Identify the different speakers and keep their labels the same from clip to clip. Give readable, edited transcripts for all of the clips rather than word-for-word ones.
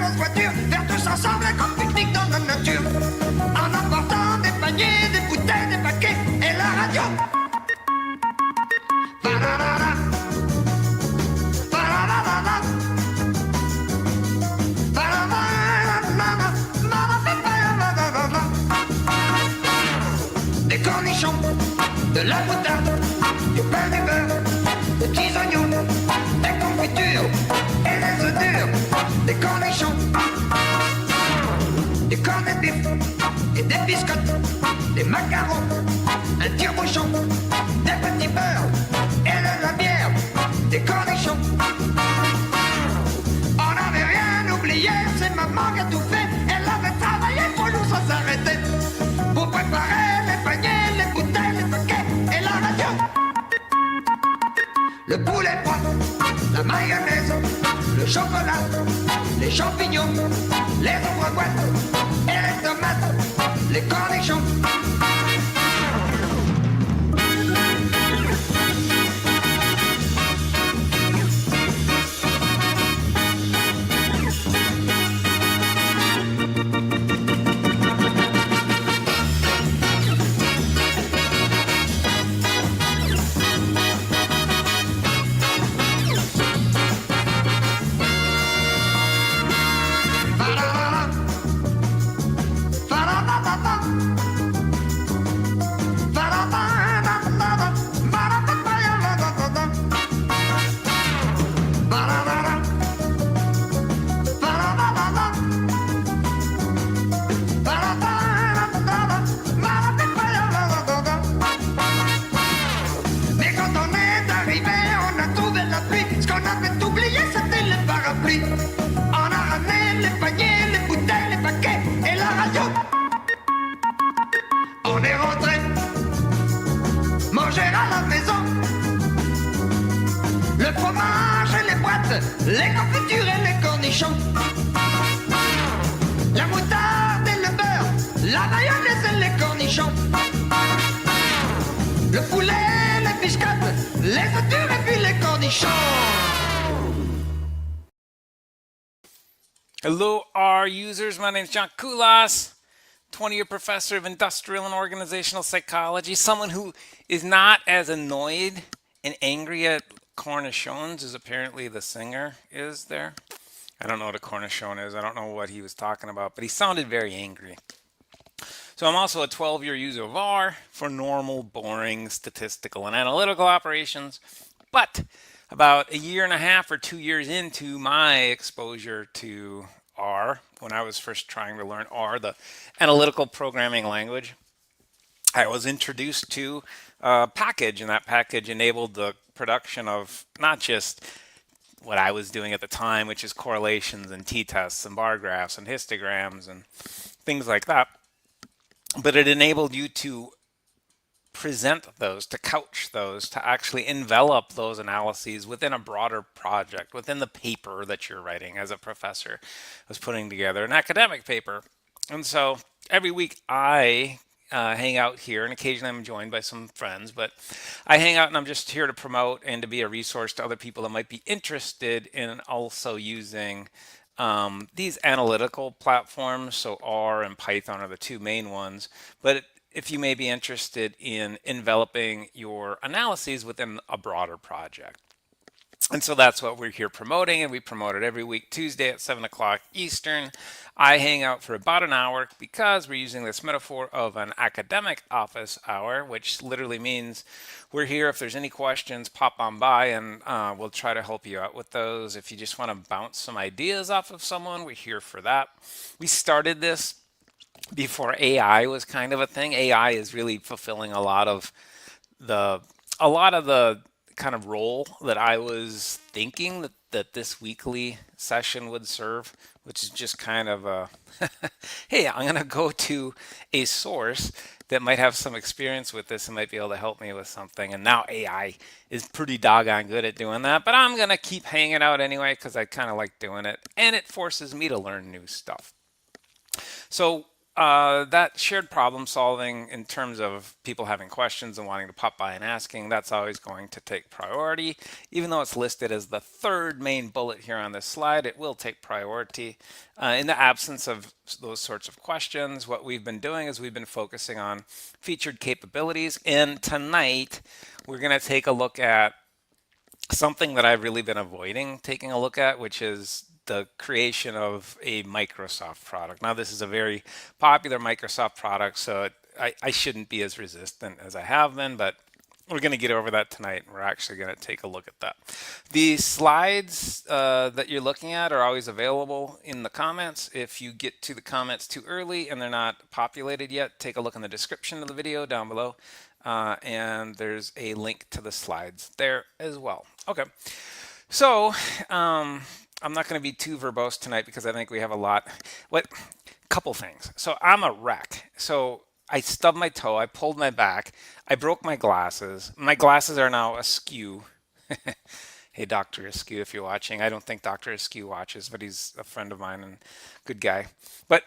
Speaker 1: grosse voiture, vers tous ensemble un grand pique-nique dans la nature. En apportant des paniers, des bouteilles, des paquets et la radio. Ba-da-da-da. Ba-da-da-da-da. Ba-da-da-da-da-da. Des cornichons, de la moutarde, du pain, du beurre, des petits oignons, des confitures et des œufs durs, des cornichons, des cornets de bif et des biscottes, des macarons, un tire-bouchon, des petits beurres et de la bière, des cornichons. On n'avait rien oublié, c'est maman qui a tout fait, elle avait travaillé pour nous sans s'arrêter, pour préparer les paniers, les bouteilles, les paquets et la radio. Le poulet froid, la mayonnaise, le chocolat, les champignons, les ouvre-boîtes et les tomates, les cornichons. On a ramené les paniers, les bouteilles, les paquets et la radio. On est rentré manger à la maison. Le fromage et les boîtes, les confitures et les cornichons. La moutarde et le beurre, la mayonnaise et les cornichons. Le poulet, les biscottes, les œufs durs et puis les cornichons.
Speaker 2: Hello, R users. My name is John Koulas, 20-year professor of industrial and organizational psychology. Someone who is not as annoyed and angry at cornichons as apparently the singer is there. I don't know what a cornichon is. I don't know what he was talking about, but he sounded very angry. So I'm also a 12-year user of R for normal, boring statistical and analytical operations. But about a year and a half or 2 years into my exposure to R, when I was first trying to learn R, the analytical programming language, I was introduced to a package, and that package enabled the production of not just what I was doing at the time, which is correlations and t-tests and bar graphs and histograms and things like that, but it enabled you to present those, to couch those, to actually envelop those analyses within a broader project, within the paper that you're writing as a professor. I was putting together an academic paper. And so every week I hang out here, and occasionally I'm joined by some friends, but I hang out and I'm just here to promote and to be a resource to other people that might be interested in also using these analytical platforms. So R and Python are the two main ones, but if you may be interested in enveloping your analyses within a broader project. And so that's what we're here promoting, and we promote it every week, Tuesday at 7 o'clock Eastern. I hang out for about an hour because we're using this metaphor of an academic office hour, which literally means we're here. If there's any questions, pop on by and we'll try to help you out with those. If you just want to bounce some ideas off of someone, we're here for that. We started this before AI was kind of a thing. AI is really fulfilling a lot of the kind of role that I was thinking that this weekly session would serve, which is just kind of a, hey, I'm going to go to a source that might have some experience with this and might be able to help me with something. And now AI is pretty doggone good at doing that, but I'm going to keep hanging out anyway because I kind of like doing it, and it forces me to learn new stuff. So that shared problem solving in terms of people having questions and wanting to pop by and asking, that's always going to take priority. Even though it's listed as the third main bullet here on this slide, it will take priority. In the absence of those sorts of questions, what we've been doing is we've been focusing on featured capabilities. And tonight, we're going to take a look at something that I've really been avoiding taking a look at, which is the creation of a Microsoft product. Now, this is a very popular Microsoft product, so I shouldn't be as resistant as I have been, but we're going to get over that tonight. We're actually going to take a look at that. The slides that you're looking at are always available in the comments. If you get to the comments too early and they're not populated yet, take a look in the description of the video down below. And there's a link to the slides there as well. Okay, so I'm not going to be too verbose tonight because I think we have a lot. Couple things. So I'm a wreck. So I stubbed my toe. I pulled my back. I broke my glasses. My glasses are now askew. Hey, Dr. Askew, if you're watching. I don't think Dr. Askew watches, but he's a friend of mine and good guy. But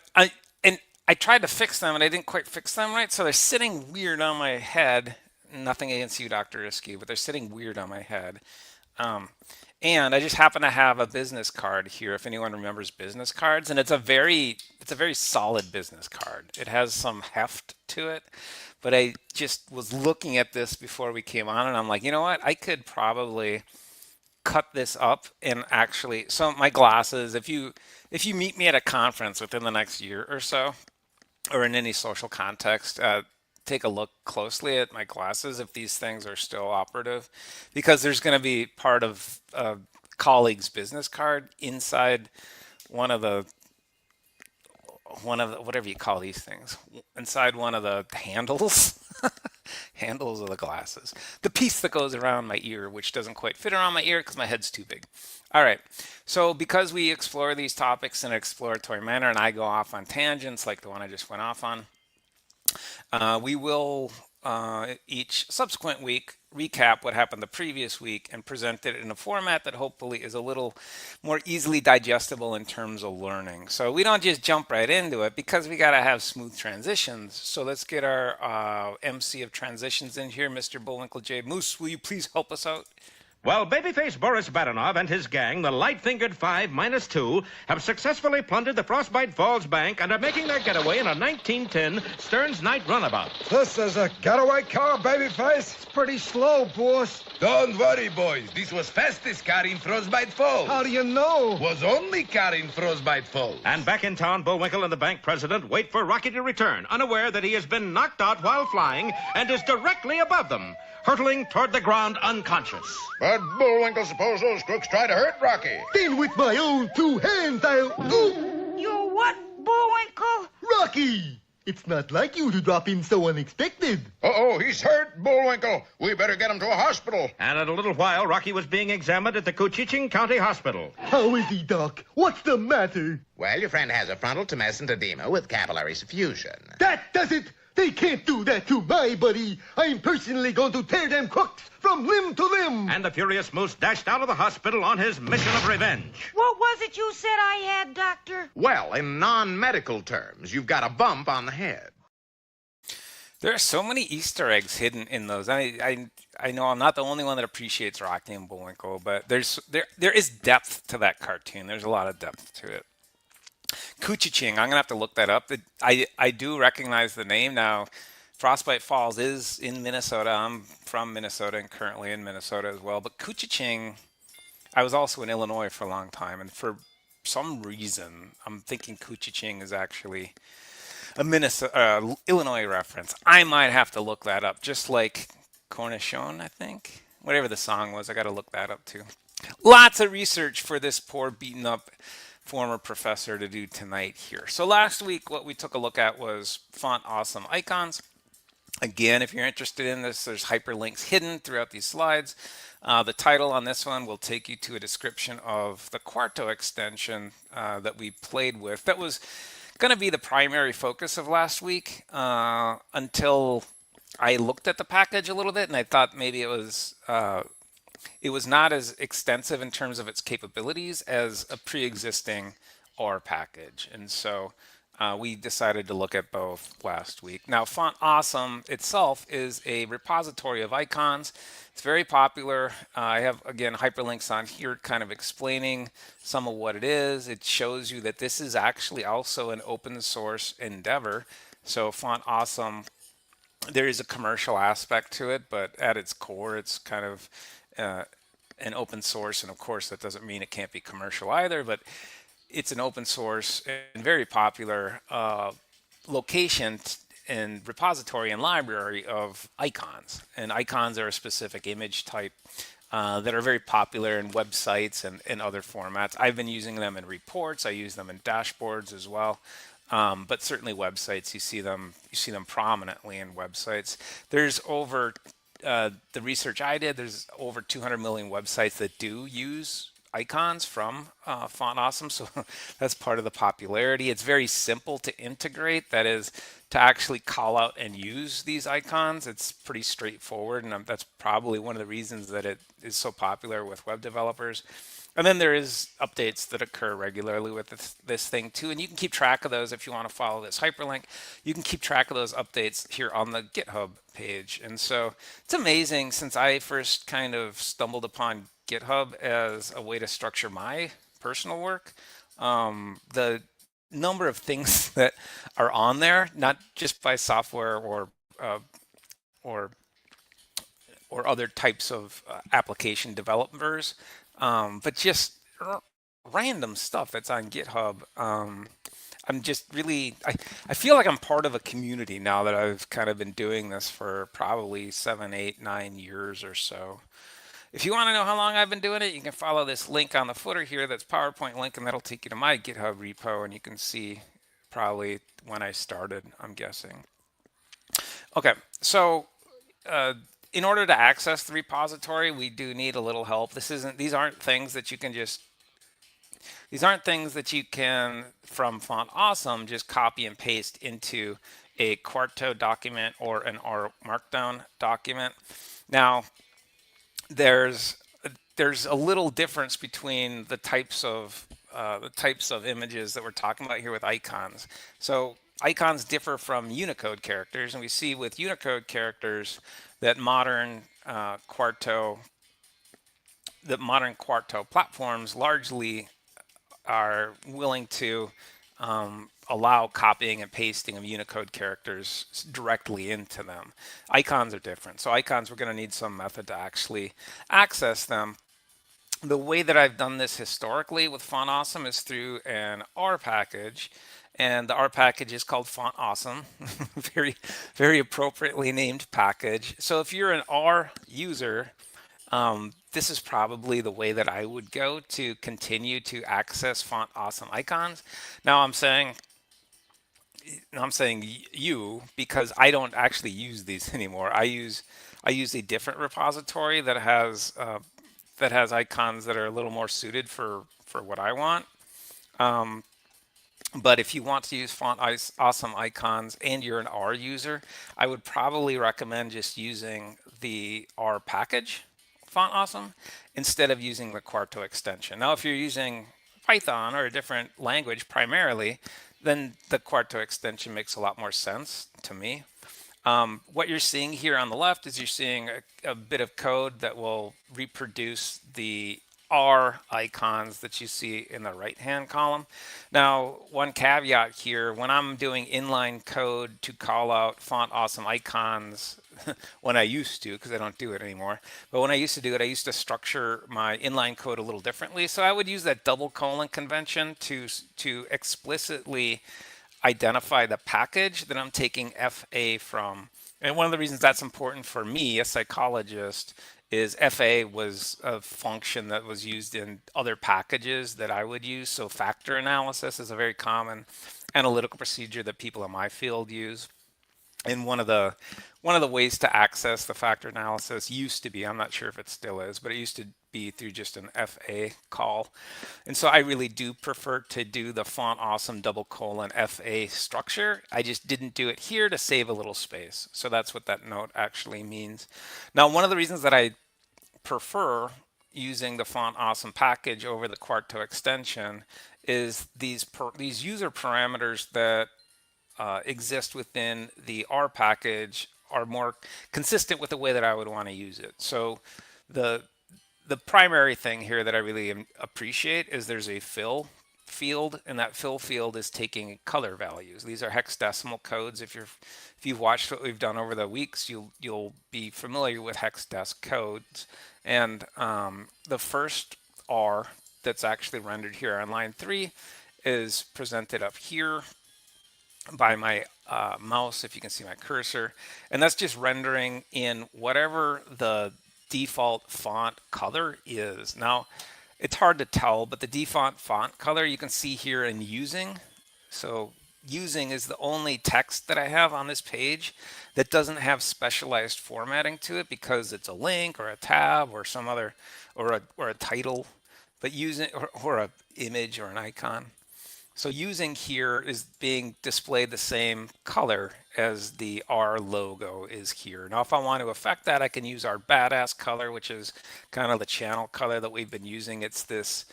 Speaker 2: I tried to fix them and I didn't quite fix them right. So they're sitting weird on my head. Nothing against you, Dr. Askew, but they're sitting weird on my head. And I just happen to have a business card here, if anyone remembers business cards. And it's a very solid business card. It has some heft to it. But I just was looking at this before we came on and I'm like, you know what? I could probably cut this up and actually, so my glasses, if you meet me at a conference within the next year or so, or in any social context, take a look closely at my glasses if these things are still operative, because there's going to be part of a colleague's business card inside one of the whatever you call these things, inside one of the handles. Handles of the glasses, the piece that goes around my ear, which doesn't quite fit around my ear because my head's too big. All right, so because we explore these topics in an exploratory manner and I go off on tangents like the one I just went off on, we will each subsequent week recap what happened the previous week and present it in a format that hopefully is a little more easily digestible in terms of learning. So we don't just jump right into it because we got to have smooth transitions. So let's get our MC of transitions in here, Mr. Bullwinkle J. Moose. Will you please help us out?
Speaker 3: Well, babyface Boris Badenov and his gang, the Light-Fingered 5-2, have successfully plundered the Frostbite Falls Bank and are making their getaway in a 1910 Stearns Knight runabout.
Speaker 4: This is a getaway car, babyface. It's pretty slow, boss.
Speaker 5: Don't worry, boys. This was fastest car in Frostbite Falls.
Speaker 4: How do you know?
Speaker 5: Was only car in Frostbite Falls.
Speaker 3: And back in town, Bullwinkle and the bank president wait for Rocky to return, unaware that he has been knocked out while flying and is directly above them, hurtling toward the ground unconscious.
Speaker 5: But Bullwinkle suppose those crooks try to hurt Rocky.
Speaker 4: Then with my own two hands, I'll... Ooh,
Speaker 6: You what, Bullwinkle?
Speaker 4: Rocky! It's not like you to drop in so unexpected.
Speaker 5: Uh-oh, he's hurt, Bullwinkle. We better get him to a hospital.
Speaker 3: And in a little while, Rocky was being examined at the Cochiching County Hospital.
Speaker 4: How is he, Doc? What's the matter?
Speaker 7: Well, your friend has a frontal tumescent edema with capillary suffusion.
Speaker 4: That does it! They can't do that to my buddy. I'm personally going to tear them crooks from limb to limb.
Speaker 3: And the furious Moose dashed out of the hospital on his mission of revenge.
Speaker 6: What was it you said I had, Doctor?
Speaker 7: Well, in non-medical terms, you've got a bump on the head.
Speaker 2: There are so many Easter eggs hidden in those. I know I'm not the only one that appreciates Rocky and Bullwinkle, but there is depth to that cartoon. There's a lot of depth to it. Cochiching, I'm gonna have to look that up. I do recognize the name now. Frostbite Falls is in Minnesota. I'm from Minnesota and currently in Minnesota as well. But Cochiching, I was also in Illinois for a long time, and for some reason, I'm thinking Cochiching is actually a Minnesota, Illinois reference. I might have to look that up, just like Cornichon, I think. Whatever the song was, I got to look that up too. Lots of research for this poor beaten up former professor to do tonight here. So last week, what we took a look at was font awesome icons. Again, if you're interested in this, there's hyperlinks hidden throughout these slides. The title on this one will take you to a description of the Quarto extension that we played with. That was going to be the primary focus of last week until I looked at the package a little bit and I thought maybe it was not as extensive in terms of its capabilities as a pre-existing OR package. And so We decided to look at both last week. Now, Font Awesome itself is a repository of icons. It's very popular. I have, again, hyperlinks on here kind of explaining some of what it is. It shows you that this is actually also an open source endeavor. So Font Awesome, there is a commercial aspect to it, but at its core, it's kind of an open source. And of course, that doesn't mean it can't be commercial either, but it's an open source and very popular location and repository and library of icons. And icons are a specific image type that are very popular in websites and other formats. I've been using them in reports. I use them in dashboards as well. But certainly websites, you see them prominently in websites. There's over the research I did, there's over 200 million websites that do use icons from Font Awesome, so that's part of the popularity. It's very simple to integrate, that is, to actually call out and use these icons. It's pretty straightforward, and that's probably one of the reasons that it is so popular with web developers. And then there is updates that occur regularly with this thing too, and you can keep track of those if you want to follow this hyperlink. You can keep track of those updates here on the GitHub page. And so it's amazing, since I first kind of stumbled upon GitHub as a way to structure my personal work, the number of things that are on there, not just by software or other types of application developers, but just random stuff that's on GitHub. I'm just really, I feel like I'm part of a community now that I've kind of been doing this for probably 7, 8, 9 years or so. If you want to know how long I've been doing it, you can follow this link on the footer here. That's PowerPoint link, and that'll take you to my GitHub repo, and you can see probably when I started, I'm guessing. Okay, so in order to access the repository, we do need a little help. These aren't things that you can from Font Awesome just copy and paste into a Quarto document or an R markdown document. Now, there's a little difference between the types of images that we're talking about here with icons. So icons differ from Unicode characters, and we see with Unicode characters that modern Quarto platforms largely are willing to allow copying and pasting of Unicode characters directly into them. Icons are different. So icons, we're going to need some method to actually access them. The way that I've done this historically with Font Awesome is through an R package, and the R package is called Font Awesome. Very, very appropriately named package. So if you're an R user, this is probably the way that I would go to continue to access Font Awesome icons. Now I'm saying you, because I don't actually use these anymore. I use a different repository that has icons that are a little more suited for what I want. But if you want to use Font Awesome icons and you're an R user, I would probably recommend just using the R package, Font Awesome, instead of using the Quarto extension. Now, if you're using Python or a different language primarily, then the Quarto extension makes a lot more sense to me. What you're seeing here on the left is you're seeing a bit of code that will reproduce the R icons that you see in the right-hand column. Now, one caveat here, when I'm doing inline code to call out Font Awesome icons, when I used to, because I don't do it anymore, but when I used to do it, I used to structure my inline code a little differently. So I would use that double colon convention to explicitly identify the package that I'm taking FA from. And one of the reasons that's important for me, a psychologist, is FA was a function that was used in other packages that I would use. So factor analysis is a very common analytical procedure that people in my field use. And one of the ways to access the factor analysis used to be, I'm not sure if it still is, but it used to be through just an FA call. And so I really do prefer to do the Font Awesome double colon FA structure. I just didn't do it here to save a little space. So that's what that note actually means. Now, one of the reasons that I prefer using the Font Awesome package over the Quarto extension is these user parameters that exist within the R package are more consistent with the way that I would want to use it. So the primary thing here that I really appreciate is there's a fill field, and that fill field is taking color values. These are hexadecimal codes. If you've watched what we've done over the weeks, you'll be familiar with hexadecimal codes. And the first R that's actually rendered here on line 3 is presented up here by my mouse, if you can see my cursor, and that's just rendering in whatever the default font color is. Now, it's hard to tell, but the default font color you can see here in using. So using is the only text that I have on this page that doesn't have specialized formatting to it because it's a link or a tab or some other, or a title, but using or a image or an icon. So using here is being displayed the same color as the R logo is here. Now, if I want to affect that, I can use our badass color, which is kind of the channel color that we've been using. It's this,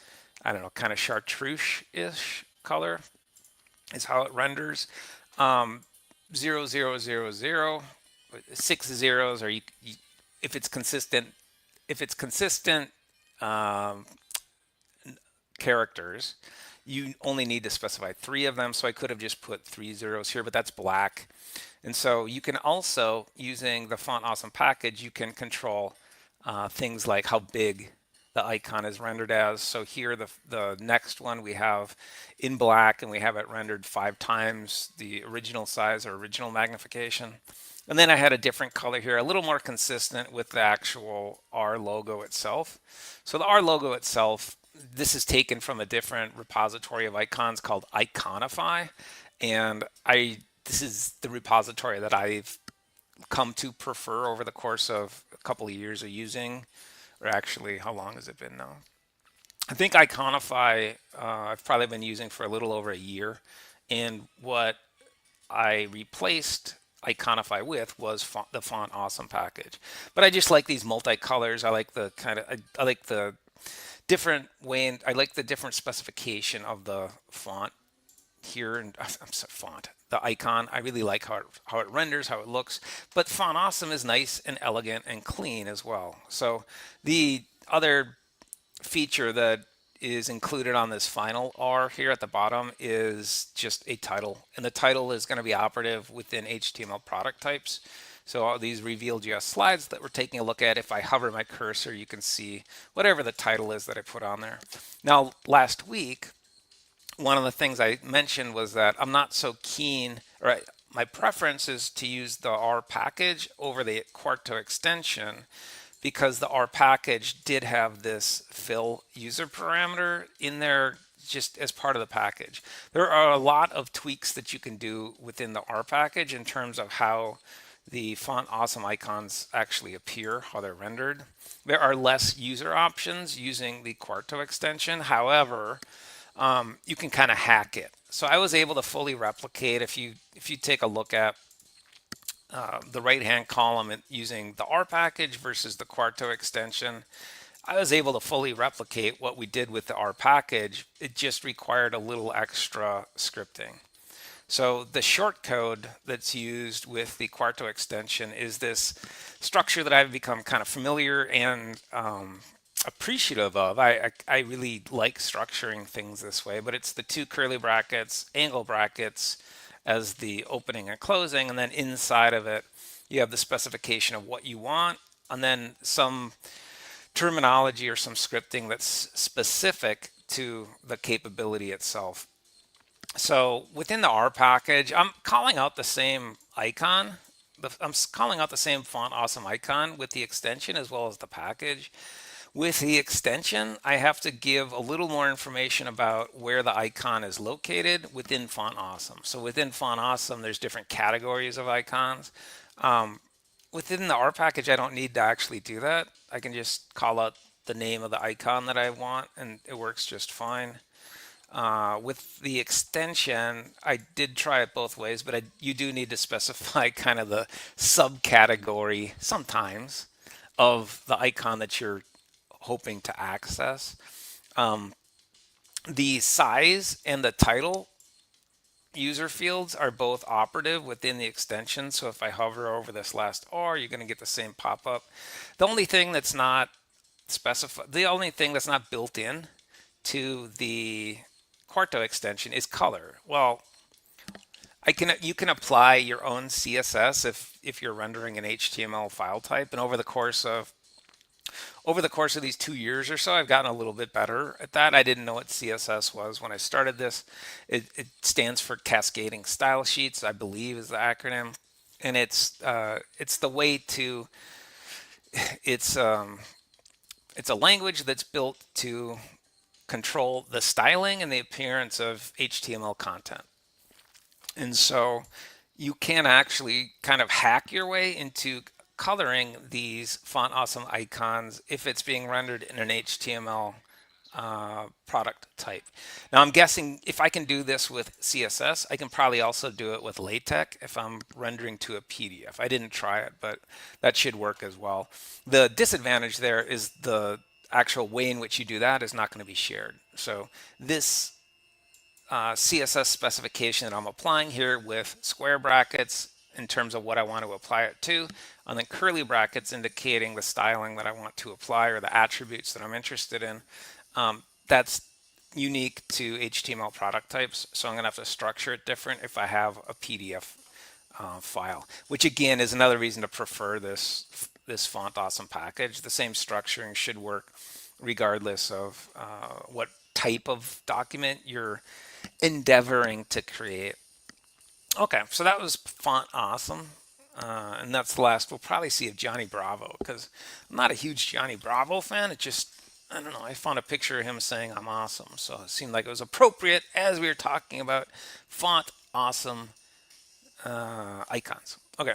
Speaker 2: I don't know, kind of chartreuse-ish color is how it renders. 0, 0, 0, 0, 6 zeros, or if it's consistent, characters, you only need to specify 3 of them. So I could have just put 3 zeros here, but that's black. And so you can also, using the Font Awesome package, you can control things like how big the icon is rendered as. So here, the next one we have in black, and we have it rendered 5 times the original size or original magnification. And then I had a different color here, a little more consistent with the actual R logo itself. So the R logo itself, this is taken from a different repository of icons called Iconify, and this is the repository that I've come to prefer over the course of a couple of years of using, or actually, how long has it been now? I think Iconify I've probably been using for a little over a year, and what I replaced Iconify with was the Font Awesome package. But I just like these multicolors. I like the I like the different way, and I like the different specification of the font here. And I'm sorry, font, the icon. I really like how it renders, how it looks. But Font Awesome is nice and elegant and clean as well. So the other feature that is included on this final R here at the bottom is just a title, and the title is going to be operative within HTML product types. So all these Reveal.js slides that we're taking a look at, if I hover my cursor, you can see whatever the title is that I put on there. Now, last week, one of the things I mentioned was that I'm not so keen, or my preference is to use the R package over the Quarto extension, because the R package did have this fill user parameter in there just as part of the package. There are a lot of tweaks that you can do within the R package in terms of how the Font Awesome icons actually appear, how they're rendered. There are less user options using the Quarto extension. However, you can kind of hack it. So I was able to fully replicate. If you take a look at the right-hand column using the R package versus the Quarto extension, I was able to fully replicate what we did with the R package. It just required a little extra scripting. So the shortcode that's used with the Quarto extension is this structure that I've become kind of familiar and appreciative of. I really like structuring things this way, but it's the 2 curly brackets, angle brackets as the opening and closing, and then inside of it you have the specification of what you want, and then some terminology or some scripting that's specific to the capability itself. So within the R package, I'm calling out the same icon. I'm calling out the same Font Awesome icon with the extension as well as the package. With the extension, I have to give a little more information about where the icon is located within Font Awesome. So within Font Awesome, there's different categories of icons. Within the R package, I don't need to actually do that. I can just call out the name of the icon that I want, and it works just fine. With the extension, I did try it both ways, but you do need to specify kind of the subcategory sometimes of the icon that you're hoping to access. The size and the title user fields are both operative within the extension. So if I hover over this last R, you're going to get the same pop-up. The only thing that's not specified, the only thing that's not built in to the Quarto extension is color. Well, you can apply your own CSS if you're rendering an HTML file type, and over the course of these 2 years or so, I've gotten a little bit better at that. I didn't know what CSS was when I started this. It stands for Cascading Style Sheets, I believe is the acronym, and it's the way to it's a language that's built to control the styling and the appearance of HTML content. And so you can actually kind of hack your way into coloring these font awesome icons if it's being rendered in an HTML product type. Now I'm guessing if I can do this with CSS, I can probably also do it with LaTeX if I'm rendering to a PDF. I didn't try it, but that should work as well. The disadvantage there is the actual way in which you do that is not going to be shared. So this CSS specification that I'm applying here with square brackets in terms of what I want to apply it to, and then curly brackets indicating the styling that I want to apply or the attributes that I'm interested in. That's unique to HTML product types, so I'm going to have to structure it different if I have a PDF file, which again is another reason to prefer this font awesome package. The same structuring should work regardless of what type of document you're endeavoring to create. Okay, so that was font awesome, and that's the last we'll probably see of Johnny Bravo, because I'm not a huge Johnny Bravo fan. It just, I don't know, I found a picture of him saying I'm awesome, so it seemed like it was appropriate as we were talking about font awesome icons. Okay,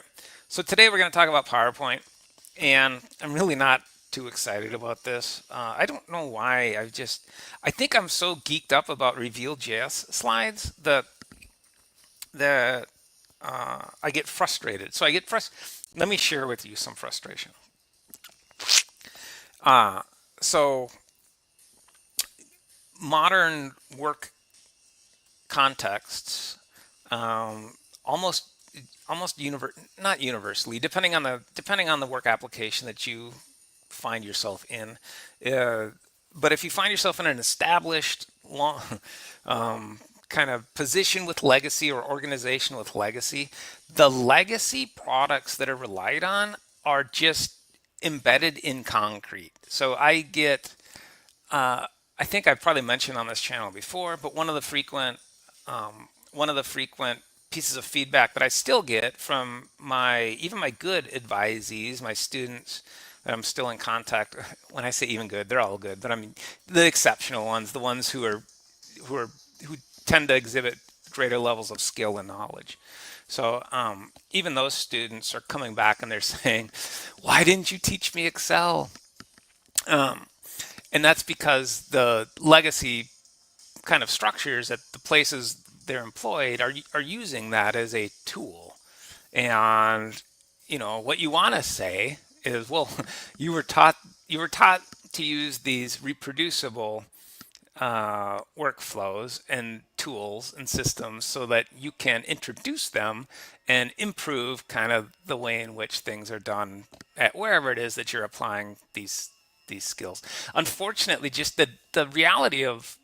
Speaker 2: so today we're going to talk about PowerPoint, and I'm really not too excited about this. I don't know why. I think I'm so geeked up about Reveal.js slides that I get frustrated. So let me share with you some frustration. So modern work contexts, not universally, depending on the work application that you find yourself in. But if you find yourself in an established long kind of position with legacy or organization with legacy, the legacy products that are relied on are just embedded in concrete. So I get, I think I've probably mentioned on this channel before, but one of the frequent pieces of feedback that I still get from even my good advisees, my students that I'm still in contact. When I say even good, they're all good, but I mean the exceptional ones, the ones who tend to exhibit greater levels of skill and knowledge. So even those students are coming back and they're saying, why didn't you teach me Excel? And that's because the legacy kind of structures at the places they're employed are using that as a tool. And what you want to say is, well, you were taught to use these reproducible workflows and tools and systems so that you can introduce them and improve kind of the way in which things are done at wherever it is that you're applying these skills. Unfortunately, just the reality of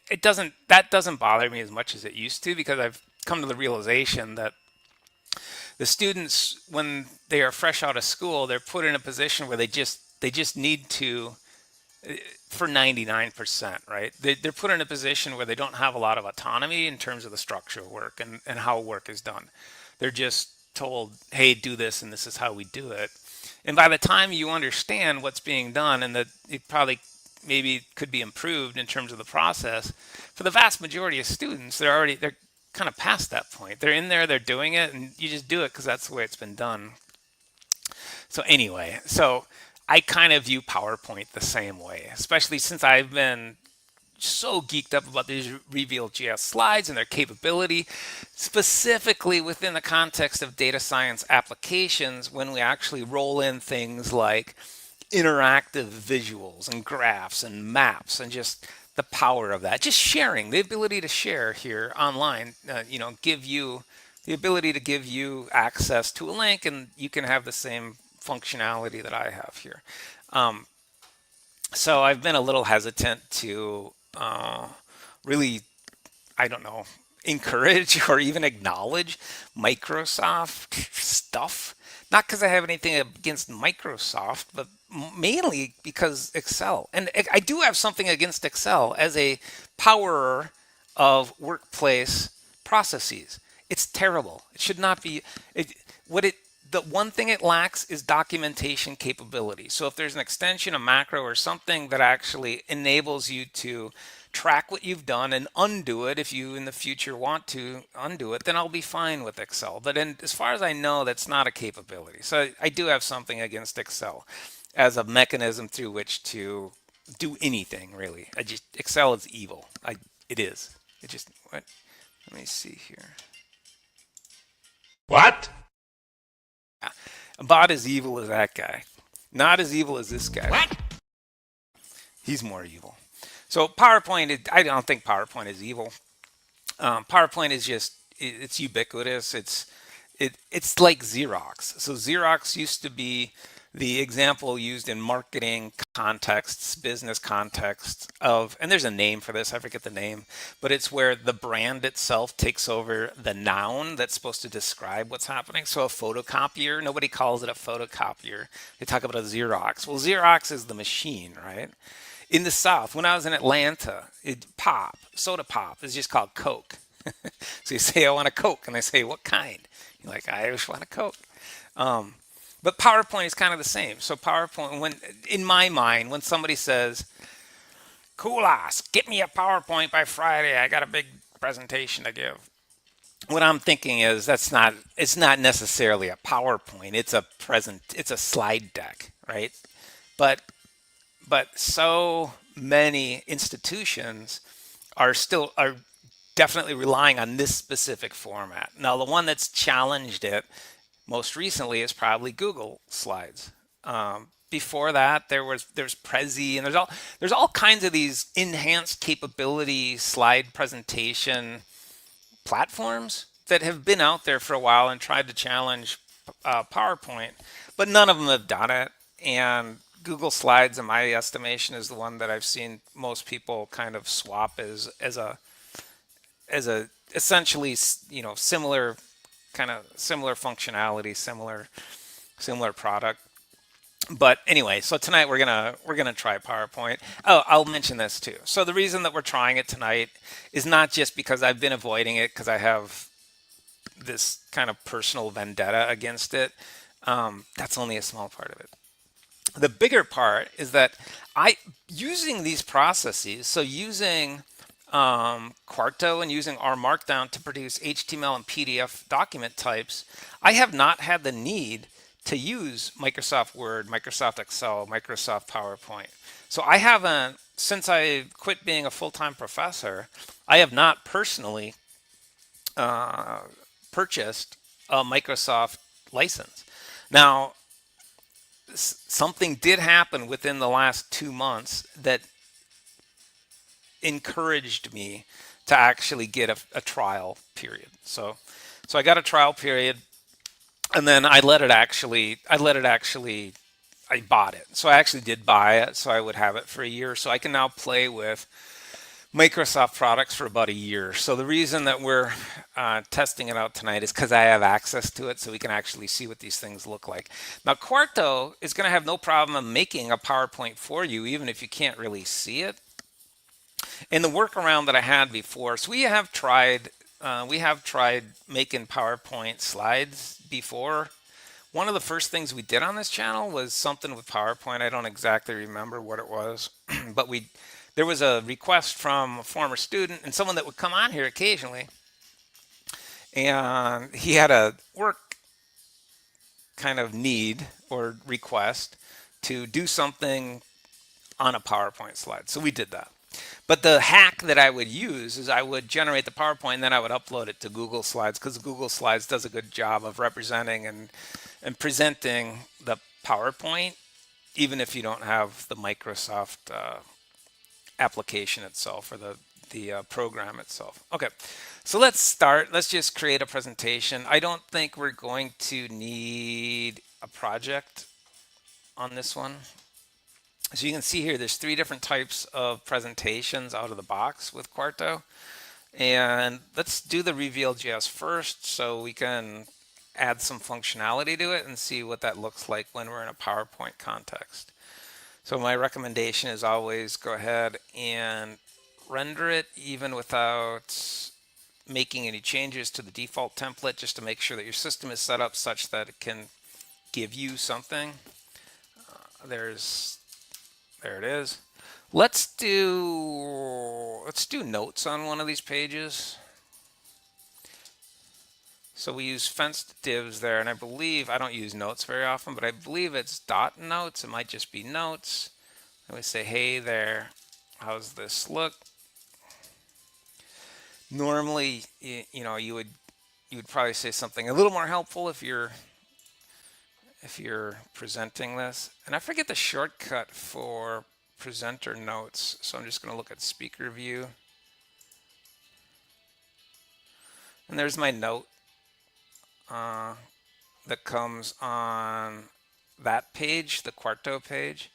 Speaker 2: that doesn't bother me as much as it used to, because I've come to the realization that the students, when they are fresh out of school, they're put in a position where they just need to, for 99%, right? They're put in a position where they don't have a lot of autonomy in terms of the structure of work and how work is done. They're just told, hey, do this, and this is how we do it. And by the time you understand what's being done and that it probably maybe could be improved in terms of the process, for the vast majority of students, they're kind of past that point. They're in there, they're doing it, and you just do it because that's the way it's been done. So anyway, I kind of view PowerPoint the same way, especially since I've been so geeked up about these Reveal.js slides and their capability, specifically within the context of data science applications, when we actually roll in things like interactive visuals and graphs and maps and just the power of that. Just sharing, the ability to share here online, give you the ability to give you access to a link, and you can have the same functionality that I have here. So I've been a little hesitant to really, I don't know, encourage or even acknowledge Microsoft stuff. Not because I have anything against Microsoft, but mainly because Excel. And I do have something against Excel as a powerer of workplace processes. It's terrible. It should not be. The one thing it lacks is documentation capability. So if there's an extension, a macro, or something that actually enables you to track what you've done and undo it, if you in the future want to undo it, then I'll be fine with Excel. But as far as I know, that's not a capability. So I do have something against Excel as a mechanism through which to do anything, really. Excel is evil. It is. What? Let me see here.
Speaker 5: What?
Speaker 2: About as evil as that guy. Not as evil as this guy.
Speaker 5: What?
Speaker 2: He's more evil. So PowerPoint, I don't think PowerPoint is evil. PowerPoint is it's ubiquitous. It's like Xerox. So Xerox used to be the example used in marketing contexts, business contexts and there's a name for this, I forget the name, but it's where the brand itself takes over the noun that's supposed to describe what's happening. So a photocopier, nobody calls it a photocopier. They talk about a Xerox. Well, Xerox is the machine, right? In the South, when I was in Atlanta, soda pop is just called Coke. So you say, I want a Coke, and they say, what kind? You're like, I just want a Coke. But PowerPoint is kind of the same. So PowerPoint, in my mind, when somebody says, "Cool-ass, get me a PowerPoint by Friday, I got a big presentation to give," what I'm thinking is it's not necessarily a PowerPoint. It's a slide deck, right? But so many institutions are definitely relying on this specific format. Now, the one that's challenged it most recently is probably Google Slides. Before that, there's Prezi, and there's all kinds of these enhanced capability slide presentation platforms that have been out there for a while and tried to challenge PowerPoint, but none of them have done it. And Google Slides, in my estimation, is the one that I've seen most people kind of swap as a essentially, similar functionality, similar product. But anyway, so tonight we're gonna try PowerPoint. Oh, I'll mention this too. So the reason that we're trying it tonight is not just because I've been avoiding it because I have this kind of personal vendetta against it. That's only a small part of it. The bigger part is that using these processes, so using Quarto and using our markdown to produce HTML and PDF document types, I have not had the need to use Microsoft Word, Microsoft Excel, Microsoft PowerPoint. So I haven't, since I quit being a full-time professor, I have not personally purchased a Microsoft license. Now, something did happen within the last 2 months that encouraged me to actually get a trial period. So I got a trial period, and then I bought it. So I actually did buy it, so I would have it for a year. So I can now play with Microsoft products for about a year. So the reason that we're testing it out tonight is because I have access to it, so we can actually see what these things look like. Now, Quarto is going to have no problem making a PowerPoint for you, even if you can't really see it. And the workaround that I had before, so we have tried making PowerPoint slides before. One of the first things we did on this channel was something with PowerPoint. I don't exactly remember what it was, but there was a request from a former student and someone that would come on here occasionally, and he had a work kind of need or request to do something on a PowerPoint slide. So we did that. But the hack that I would use is I would generate the PowerPoint and then I would upload it to Google Slides, because Google Slides does a good job of representing and presenting the PowerPoint even if you don't have the Microsoft application itself or the program itself. Okay, so let's start. Let's just create a presentation. I don't think we're going to need a project on this one. So you can see here, there's 3 different types of presentations out of the box with Quarto. And let's do the Reveal.js first so we can add some functionality to it and see what that looks like when we're in a PowerPoint context. So my recommendation is always go ahead and render it even without making any changes to the default template, just to make sure that your system is set up such that it can give you something. There it is. Let's do notes on one of these pages. So we use fenced divs there, and I believe, I don't use notes very often, but I believe it's dot notes. It might just be notes. And we say, hey there, how's this look? Normally, you know, you would probably say something a little more helpful if you're presenting this. And I forget the shortcut for presenter notes, so I'm just going to look at speaker view. And there's my note that comes on that page, the Quarto page.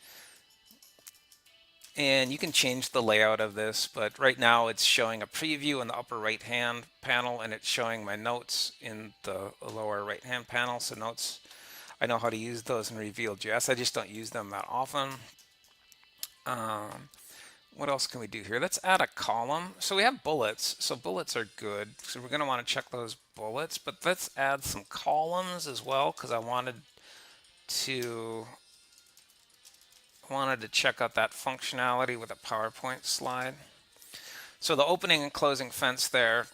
Speaker 2: And you can change the layout of this, but right now it's showing a preview in the upper right hand panel, and it's showing my notes in the lower right hand panel. So notes, I know how to use those in Reveal.js. I just don't use them that often. What else can we do here? Let's add a column. So we have bullets. So bullets are good. So we're going to want to check those bullets, but let's add some columns as well, because I wanted to check out that functionality with a PowerPoint slide. So the opening and closing fence there,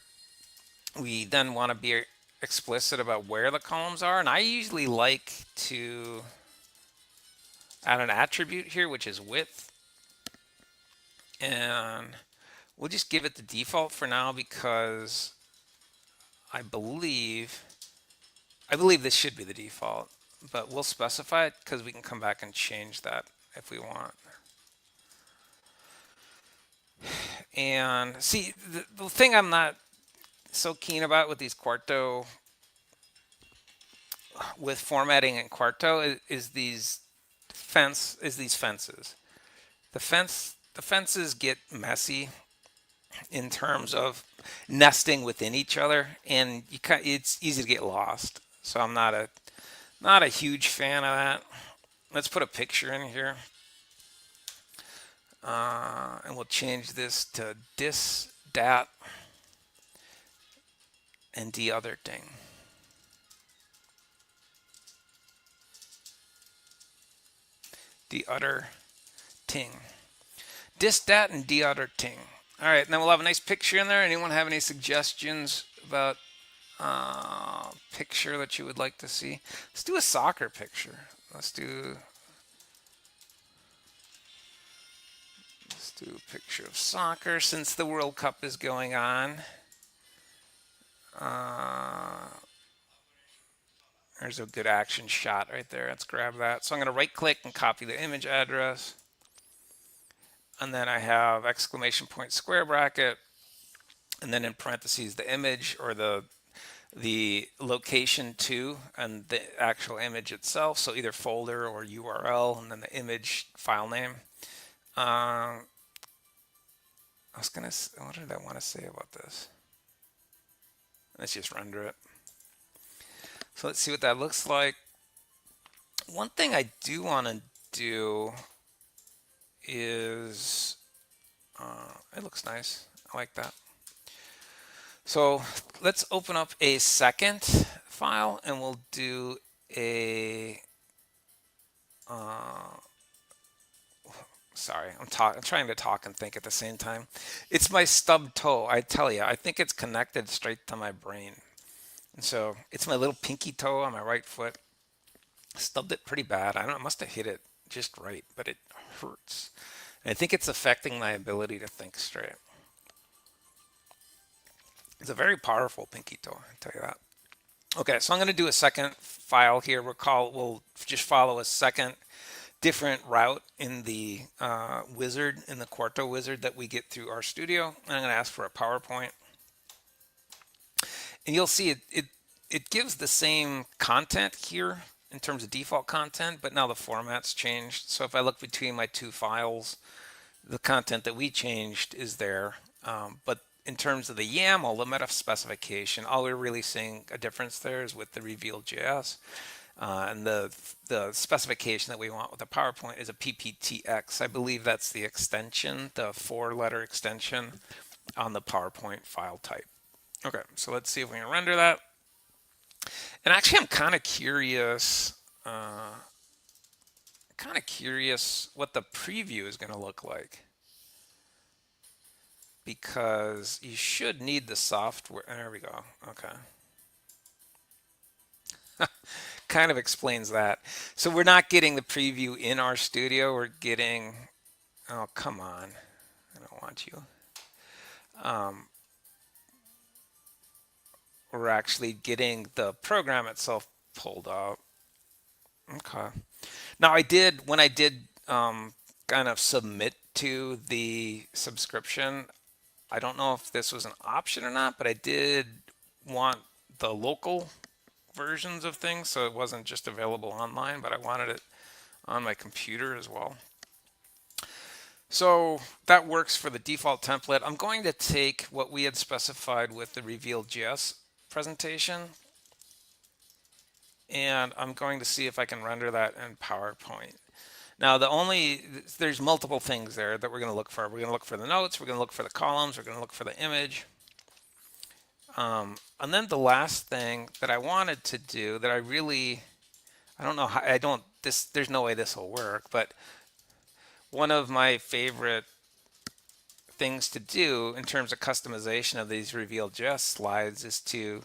Speaker 2: we then want to be explicit about where the columns are. And I usually like to add an attribute here, which is width. And we'll just give it the default for now, because I believe this should be the default, but we'll specify it because we can come back and change that if we want. And see, the thing I'm not so keen about with these Quarto, with formatting in Quarto, is these fences. The fences get messy in terms of nesting within each other, and it's easy to get lost. So I'm not a huge fan of that. Let's put a picture in here, and we'll change this to dis dat and the other thing. The other ting. Dis dat and the other ting. All right, and then we'll have a nice picture in there. Anyone have any suggestions about picture that you would like to see? Let's do a soccer picture. Let's do a picture of soccer since the World Cup is going on. There's a good action shot right there. Let's grab that. So I'm going to right click and copy the image address. And then I have exclamation point square bracket, and then in parentheses the image, or the location to, and the actual image itself. So either folder or URL, and then the image file name. What did I want to say about this? Let's just render it. So let's see what that looks like. One thing I do want to do is, it looks nice. I like that. So let's open up a second file, and we'll do a, sorry, I'm trying to talk and think at the same time. It's my stub toe. I tell you, I think it's connected straight to my brain. And so it's my little pinky toe on my right foot. Stubbed it pretty bad. I don't know, I must have hit it just right, but it hurts. And I think it's affecting my ability to think straight. It's a very powerful pinky toe, I'll tell you that. Okay, so I'm going to do a second file here. We'll just follow a second different route in the wizard, in the Quarto wizard that we get through RStudio. And I'm going to ask for a PowerPoint. And you'll see it gives the same content here in terms of default content, but now the format's changed. So if I look between my two files, the content that we changed is there. But in terms of the YAML, the meta specification, all we're really seeing a difference there is with the reveal.js. And the specification that we want with the PowerPoint is a PPTX. I believe that's the extension, the 4-letter extension on the PowerPoint file type. Okay, so let's see if we can render that. And actually, I'm kind of curious what the preview is going to look like, because you should need the software. There we go. Okay. Kind of explains that. So we're not getting the preview in RStudio. We're getting, oh, come on. I don't want you. We're actually getting the program itself pulled out. Okay. Now when I did kind of submit to the subscription, I don't know if this was an option or not, but I did want the local versions of things, so it wasn't just available online, but I wanted it on my computer as well. So that works for the default template. I'm going to take what we had specified with the reveal.js presentation, and I'm going to see if I can render that in PowerPoint. Now there's multiple things there that we're going to look for. We're going to look for the notes, we're going to look for the columns, we're going to look for the image. And then the last thing that I wanted to do that I don't know how, there's no way this will work, but one of my favorite things to do in terms of customization of these reveal.js slides is to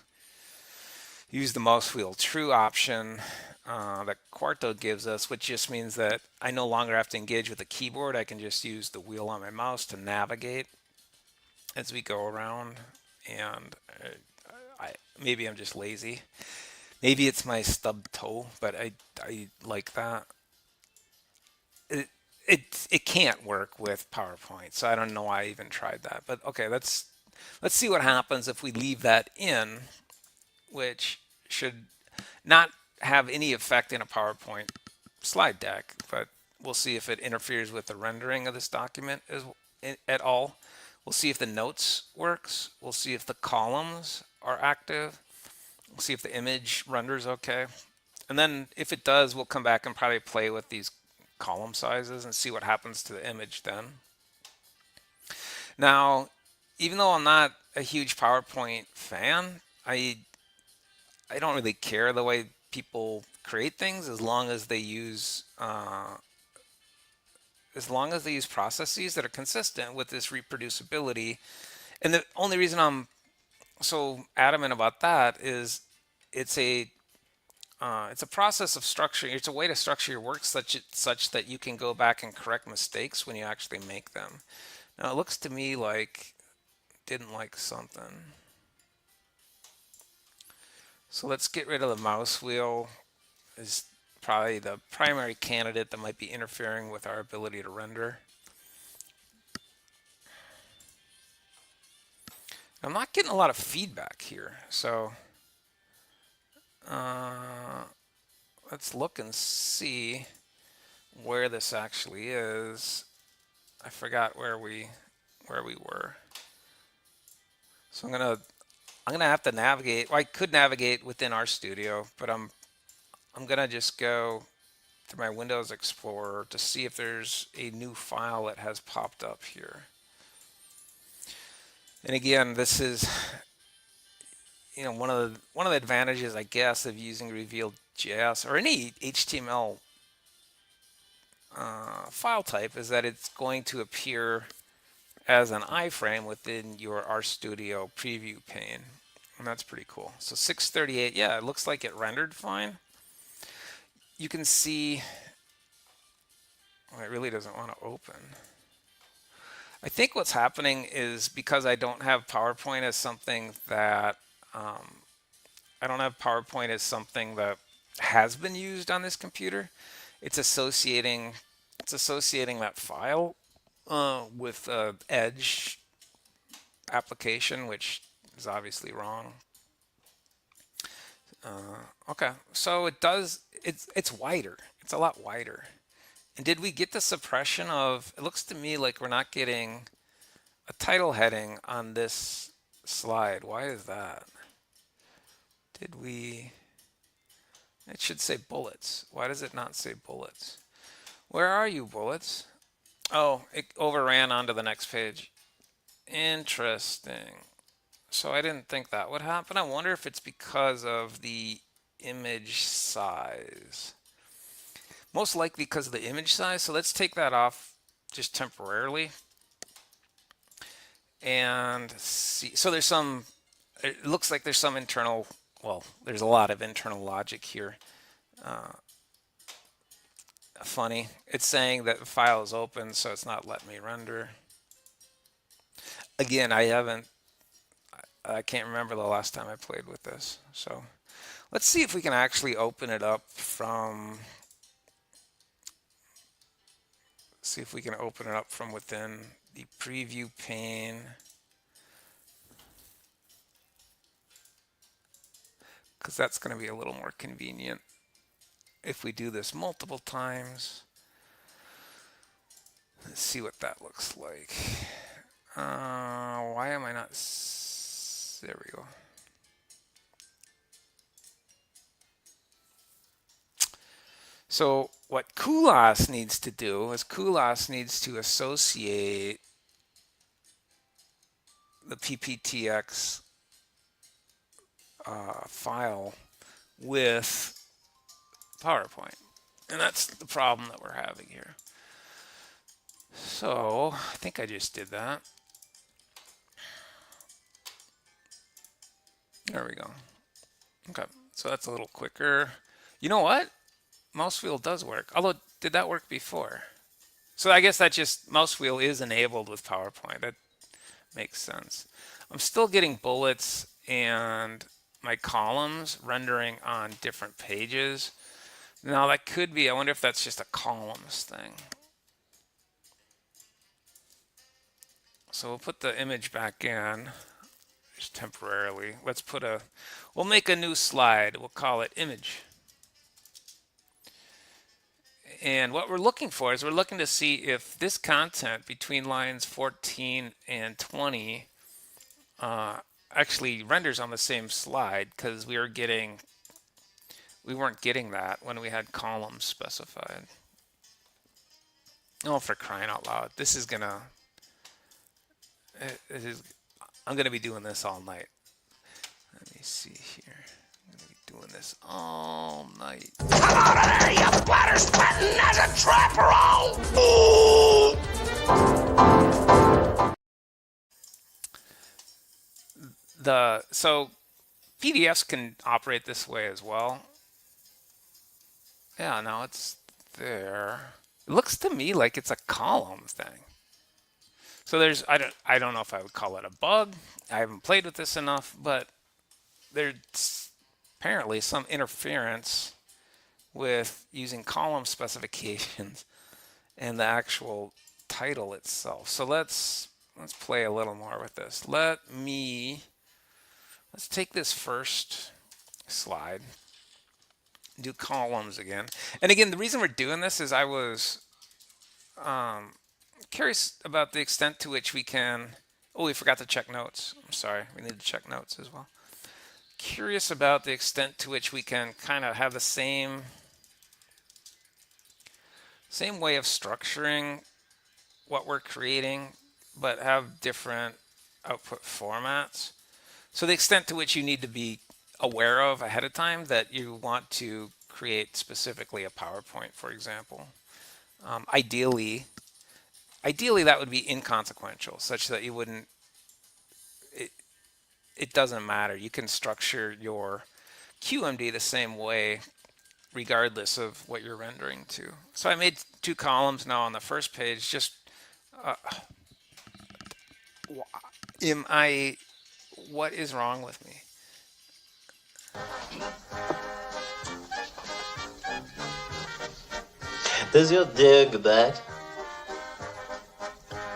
Speaker 2: use the mouse wheel true option that Quarto gives us, which just means that I no longer have to engage with the keyboard. I can just use the wheel on my mouse to navigate as we go around. And maybe I'm just lazy. Maybe it's my stub toe, but I like that. It can't work with PowerPoint, so I don't know why I even tried that. But okay, let's see what happens if we leave that in, which should not have any effect in a PowerPoint slide deck, but we'll see if it interferes with the rendering of this document at all. We'll see if the notes works. We'll see if the columns are active. We'll see if the image renders okay. And then if it does, we'll come back and probably play with these column sizes and see what happens to the image then. Now, even though I'm not a huge PowerPoint fan, I don't really care the way people create things as long as they use processes that are consistent with this reproducibility. And the only reason I'm so adamant about that is it's a process of structure. It's a way to structure your work such that you can go back and correct mistakes when you actually make them. Now it looks to me like didn't like something. So let's get rid of the mouse wheel. Is probably the primary candidate that might be interfering with our ability to render. I'm not getting a lot of feedback here, so let's look and see where this actually is. I forgot where we were. So I'm gonna have to navigate. Well, I could navigate within RStudio, but I'm gonna just go through my Windows Explorer to see if there's a new file that has popped up here. And again, this is, you know, one of the advantages, I guess, of using reveal.js or any HTML file type is that it's going to appear as an iframe within your RStudio preview pane, and that's pretty cool. So 638, yeah, it looks like it rendered fine. You can see, well, it really doesn't want to open. I think what's happening is because I don't have PowerPoint as something that has been used on this computer. it's associating that file with Edge application, which is obviously wrong. Okay, so it's wider. It's a lot wider. And did we get the suppression of? It looks to me like we're not getting a title heading on this slide. Why is that? Did we? It should say bullets. Why does it not say bullets? Where are you, bullets? Oh, it overran onto the next page. Interesting. So I didn't think that would happen. I wonder if it's because of the image size. Most likely because of the image size. So let's take that off just temporarily. And see. So there's some, it looks like there's some internal, well, there's a lot of internal logic here. Funny. It's saying that the file is open, so it's not letting me render. Again, I can't remember the last time I played with this. So let's see if we can actually open it up from, within the preview pane. Because that's going to be a little more convenient if we do this multiple times. Let's see what that looks like. Why am I not? There we go. So what Kulas needs to do is Kulas needs to associate the PPTX file with PowerPoint. And that's the problem that we're having here. So I think I just did that. There we go. Okay, so that's a little quicker. You know what? Mouse wheel does work. Although, did that work before? So I guess that just, mouse wheel is enabled with PowerPoint. That makes sense. I'm still getting bullets and my columns rendering on different pages. Now that could be, I wonder if that's just a columns thing. So we'll put the image back in just temporarily. We'll make a new slide. We'll call it image. And what we're looking for is we're looking to see if this content between lines 14 and 20 actually renders on the same slide, because we weren't getting that when we had columns specified. Oh, for crying out loud. This is gonna, I'm gonna be doing this all night. Let me see here. I'm gonna be doing this all night.
Speaker 1: Come out of there, you bladder sweating as a trap roll!
Speaker 2: So PDFs can operate this way as well. Yeah, now it's there. It looks to me like it's a column thing. So there's, I don't know if I would call it a bug. I haven't played with this enough, but there's apparently some interference with using column specifications and the actual title itself. So let's play a little more with this. Let's take this first slide, do columns again. And again, the reason we're doing this is I was curious about the extent to which we can, oh, we forgot to check notes. I'm sorry, we need to check notes as well. Curious about the extent to which we can kind of have the same way of structuring what we're creating, but have different output formats. So the extent to which you need to be aware of ahead of time that you want to create specifically a PowerPoint, for example. Ideally that would be inconsequential, such that you wouldn't, it doesn't matter. You can structure your QMD the same way regardless of what you're rendering to. So I made 2 columns now on the first page. Just what is wrong with me?
Speaker 8: Does your dig bite?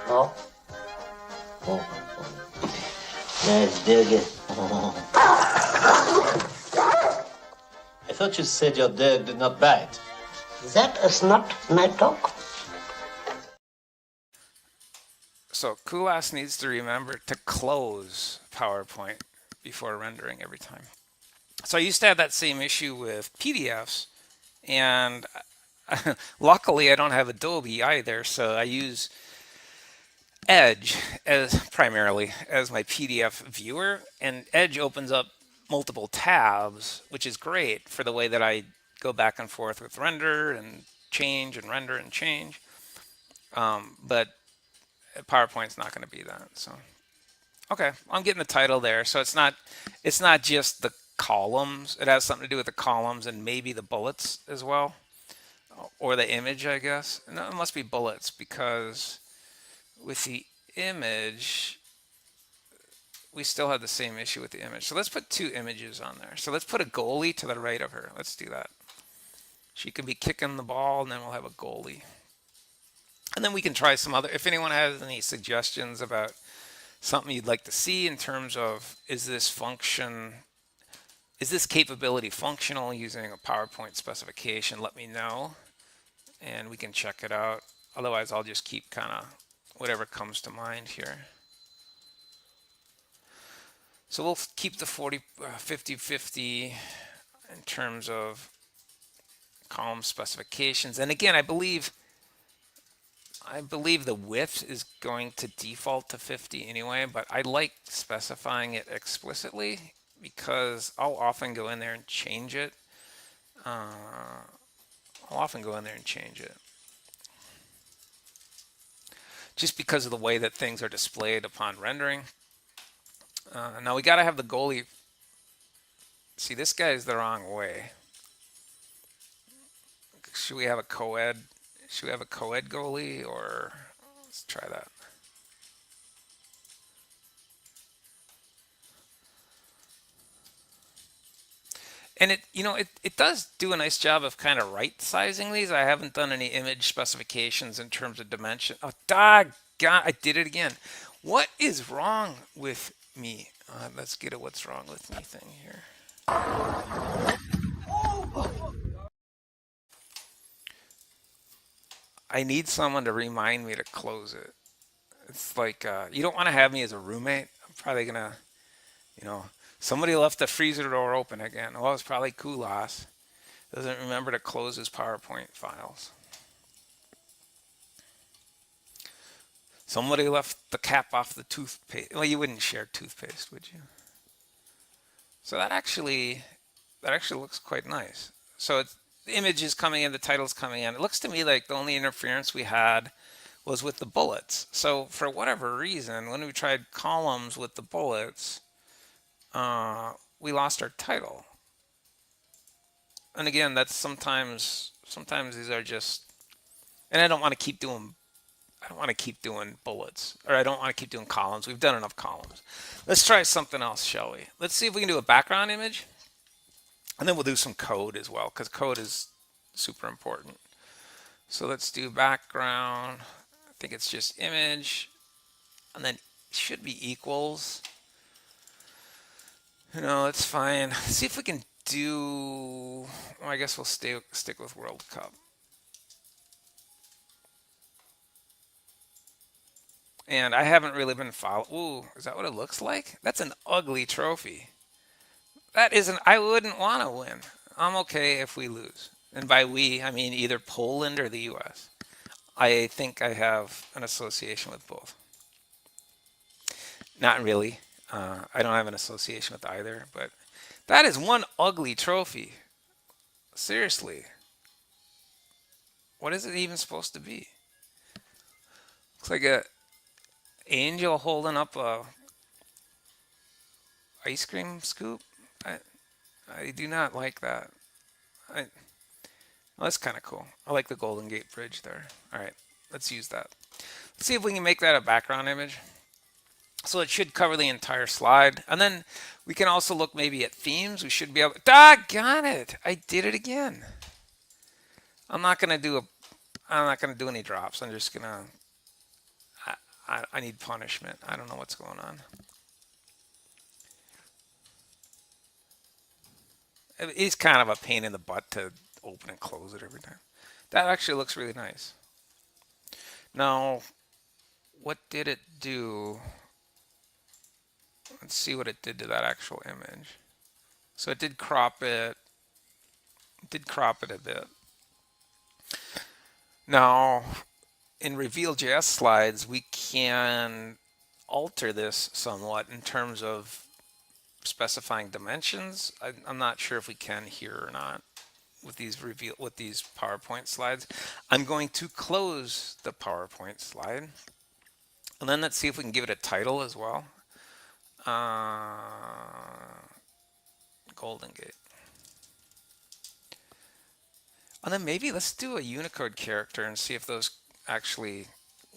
Speaker 8: Oh? Oh. Nice digging. I thought you said your dog did not bite.
Speaker 9: That is not my dog.
Speaker 2: So Kulas needs to remember to close PowerPoint before rendering every time. So I used to have that same issue with PDFs, and luckily I don't have Adobe either, so I use Edge as primarily as my PDF viewer, and Edge opens up multiple tabs, which is great for the way that I go back and forth with render and change and render and change. But PowerPoint's not going to be that. So, okay, I'm getting the title there. So it's not just the columns. It has something to do with the columns and maybe the bullets as well, or the image, I guess. No, it must be bullets, because with the image, we still have the same issue with the image. So let's put two images on there. So let's put a goalie to the right of her. Let's do that. She could be kicking the ball, and then we'll have a goalie. And then we can try some other, if anyone has any suggestions about something you'd like to see in terms of, is this capability functional using a PowerPoint specification, let me know, and we can check it out. Otherwise, I'll just keep kind of whatever comes to mind here. So we'll keep the 50-50 in terms of column specifications. And again, I believe the width is going to default to 50 anyway, but I like specifying it explicitly because I'll often go in there and change it. Just because of the way that things are displayed upon rendering. Now we got to have the goalie. See, this guy is the wrong way. Should we have a co-ed? Should we have a co-ed goalie, or let's try that. And it does do a nice job of kind of right sizing these. I haven't done any image specifications in terms of dimension. Oh, doggone, I did it again. What is wrong with me? Let's get a what's wrong with me thing here. I need someone to remind me to close it. It's like, you don't want to have me as a roommate. I'm probably going to, somebody left the freezer door open again. Well, it's probably Kulas. Doesn't remember to close his PowerPoint files. Somebody left the cap off the toothpaste. Well, you wouldn't share toothpaste, would you? So that actually looks quite nice. So the image is coming in, the title's coming in. It looks to me like the only interference we had was with the bullets. So for whatever reason, when we tried columns with the bullets, we lost our title. And again, that's sometimes these are just, and I don't want to keep doing bullets, or I don't want to keep doing columns. We've done enough columns. Let's try something else, shall we? Let's see if we can do a background image, and then we'll do some code as well, because code is super important. So let's do background. I think it's just image, and then it should be equals. That's fine. See if we can do, well, I guess we'll stick with World Cup. And I haven't really been following. Ooh, is that what it looks like? That's an ugly trophy. That isn't, I wouldn't want to win. I'm okay if we lose. And by we, I mean either Poland or the US. I think I have an association with both. Not really. I don't have an association with either, but that is one ugly trophy. Seriously. What is it even supposed to be? Looks like a angel holding up a ice cream scoop. I do not like that. Well, that's kind of cool. I like the Golden Gate Bridge there. All right, let's use that. Let's see if we can make that a background image. So it should cover the entire slide. And then we can also look maybe at themes. We should be able to, doggone it, I did it again. I'm not going to do I'm not gonna do any drops. I'm just gonna. I need punishment. I don't know what's going on. It's kind of a pain in the butt to open and close it every time. That actually looks really nice. Now, what did it do? Let's see what it did to that actual image. So it did crop it. It did crop it a bit. Now, in Reveal.js slides, we can alter this somewhat in terms of specifying dimensions. I'm not sure if we can here or not with these PowerPoint slides. I'm going to close the PowerPoint slide, and then let's see if we can give it a title as well. Golden Gate. And then maybe let's do a Unicode character and see if those actually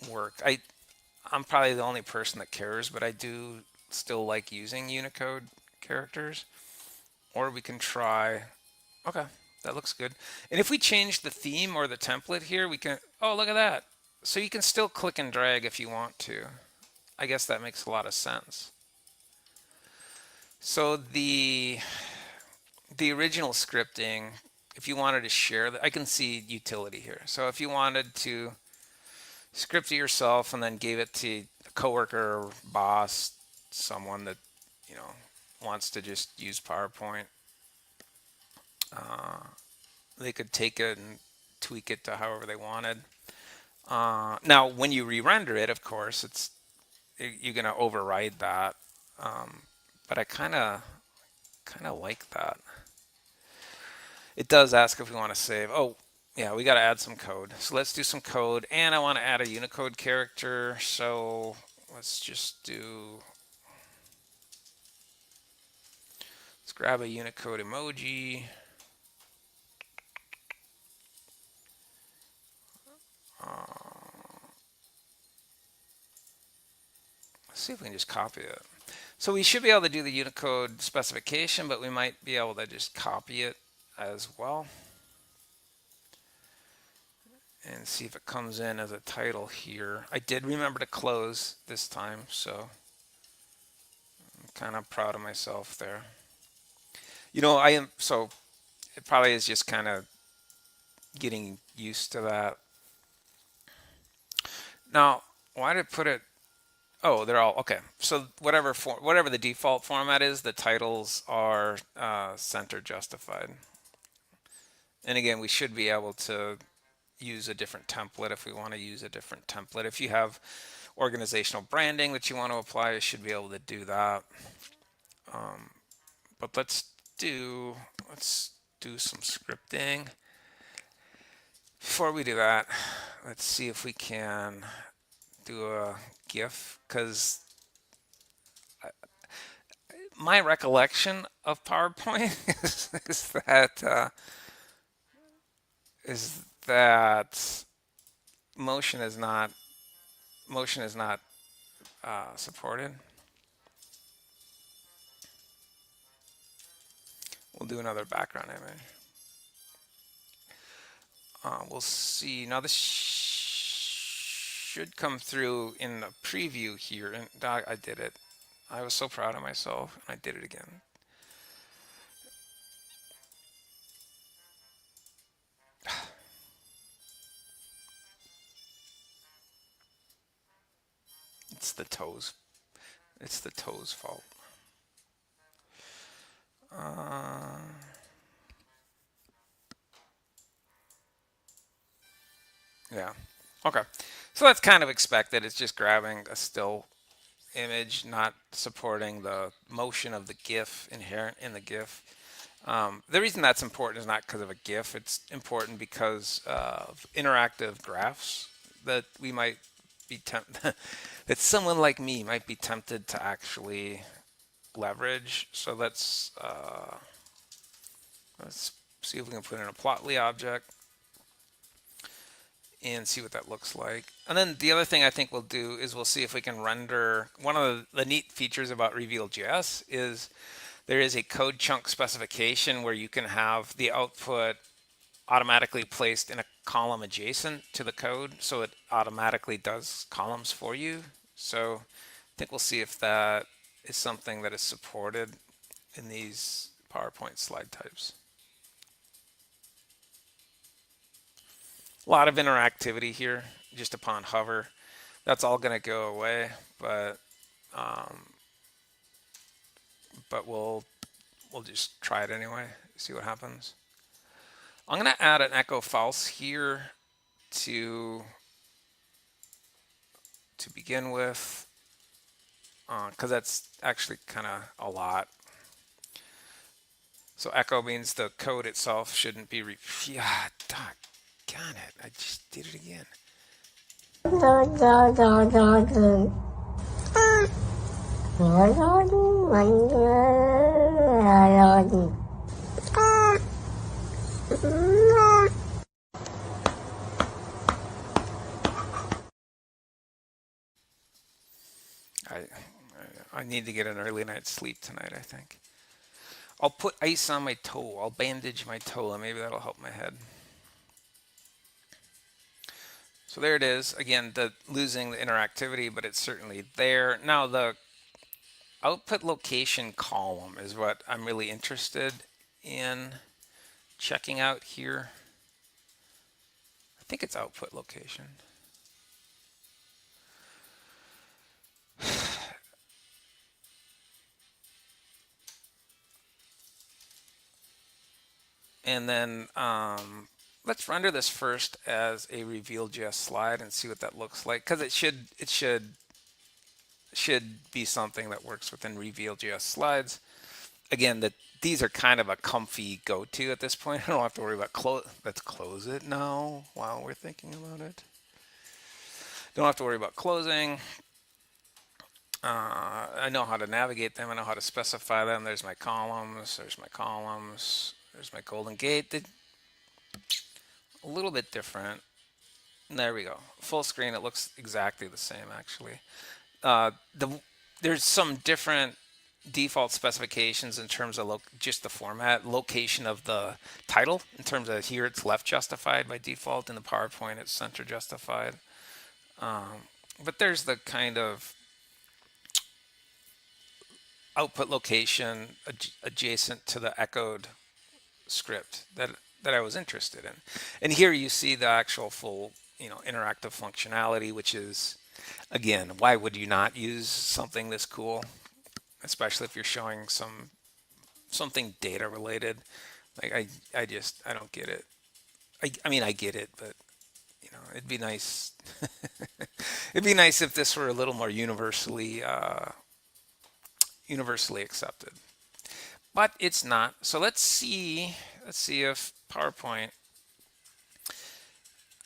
Speaker 2: work. I'm probably the only person that cares, but I do still like using Unicode characters. Or we can try, okay, that looks good. And if we change the theme or the template here, we can, oh, look at that. So you can still click and drag if you want to. I guess that makes a lot of sense. So the original scripting, if you wanted to share that, I can see utility here. So if you wanted to script it yourself and then gave it to a coworker or boss, someone that, you know, wants to just use PowerPoint, they could take it and tweak it to however they wanted. Now, when you re-render it, of course, you're going to override that. But I kind of like that. It does ask if we want to save. Oh, yeah, we got to add some code. So let's do some code. And I want to add a Unicode character. So let's just do, let's grab a Unicode emoji. Let's see if we can just copy it. So we should be able to do the Unicode specification, but we might be able to just copy it as well. And see if it comes in as a title here. I did remember to close this time, so I'm kind of proud of myself there. You know, so it probably is just kind of getting used to that. Now, why did I put it? Oh, they're all okay. So whatever the default format is, the titles are center justified. And again, we should be able to use a different template if we want to use a different template. If you have organizational branding that you want to apply, you should be able to do that. But let's do some scripting. Before we do that, let's see if we can do a GIF, because my recollection of PowerPoint is that motion is not supported. We'll do another background image. We'll see. Now this should come through in the preview here. And I did it. I was so proud of myself. I did it again. It's the toes. It's the toes' fault. Yeah. Okay. So that's kind of expected. It's just grabbing a still image, not supporting the motion of the GIF inherent in the GIF. The reason that's important is not because of a GIF. It's important because of interactive graphs that we might be that someone like me might be tempted to actually leverage. So let's see if we can put in a plotly object and see what that looks like. And then the other thing I think we'll do is we'll see if we can render. One of the neat features about Reveal.js is there is a code chunk specification where you can have the output automatically placed in a column adjacent to the code, so it automatically does columns for you. So I think we'll see if that is something that is supported in these PowerPoint slide types. A lot of interactivity here, just upon hover. That's all going to go away, but we'll just try it anyway, see what happens. I'm going to add an echo false here to begin with, because that's actually kind of a lot. So echo means the code itself shouldn't be yeah, doggone it, I just did it again. I need to get an early night's sleep tonight, I think. I'll put ice on my toe. I'll bandage my toe, and maybe that'll help my head. So there it is. Again, losing the interactivity, but it's certainly there. Now the output location column is what I'm really interested in checking out here. I think it's output location. And then let's render this first as a reveal.js slide and see what that looks like, because it should be something that works within reveal.js slides. Again, these are kind of a comfy go-to at this point. I don't have to worry about let's close it now while we're thinking about it. Don't have to worry about closing. I know how to navigate them. I know how to specify them. There's my columns. There's my columns. There's my golden gate. A little bit different. There we go. Full screen. It looks exactly the same, actually. There's some different default specifications in terms of just the format, location of the title. In terms of here, it's left justified by default. In the PowerPoint, it's center justified. But there's the kind of output location adjacent to the echoed script that I was interested in. And here you see the actual full, interactive functionality, which is, again, why would you not use something this cool, especially if you're showing something data related? Like I don't get it. I mean, I get it, but it'd be nice. It'd be nice if this were a little more universally accepted. But it's not. So let's see if PowerPoint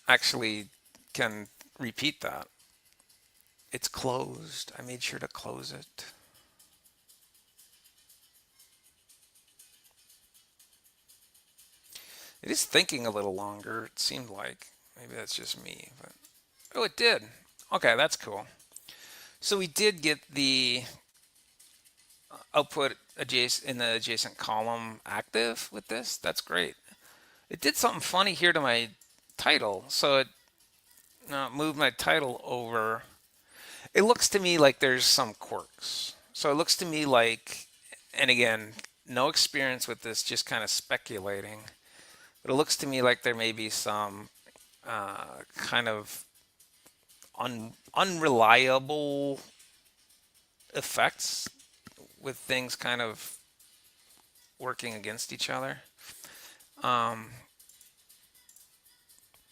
Speaker 2: actually can repeat that. It's closed. I made sure to close it. It is thinking a little longer, it seemed like. Maybe that's just me, but oh, it did. Okay, that's cool. So we did get the output in the adjacent column active with this. That's great. It did something funny here to my title. So it moved my title over. It looks to me like there's some quirks. So it looks to me like, and again, no experience with this, just kind of speculating. But it looks to me like there may be some kind of unreliable effects with things kind of working against each other.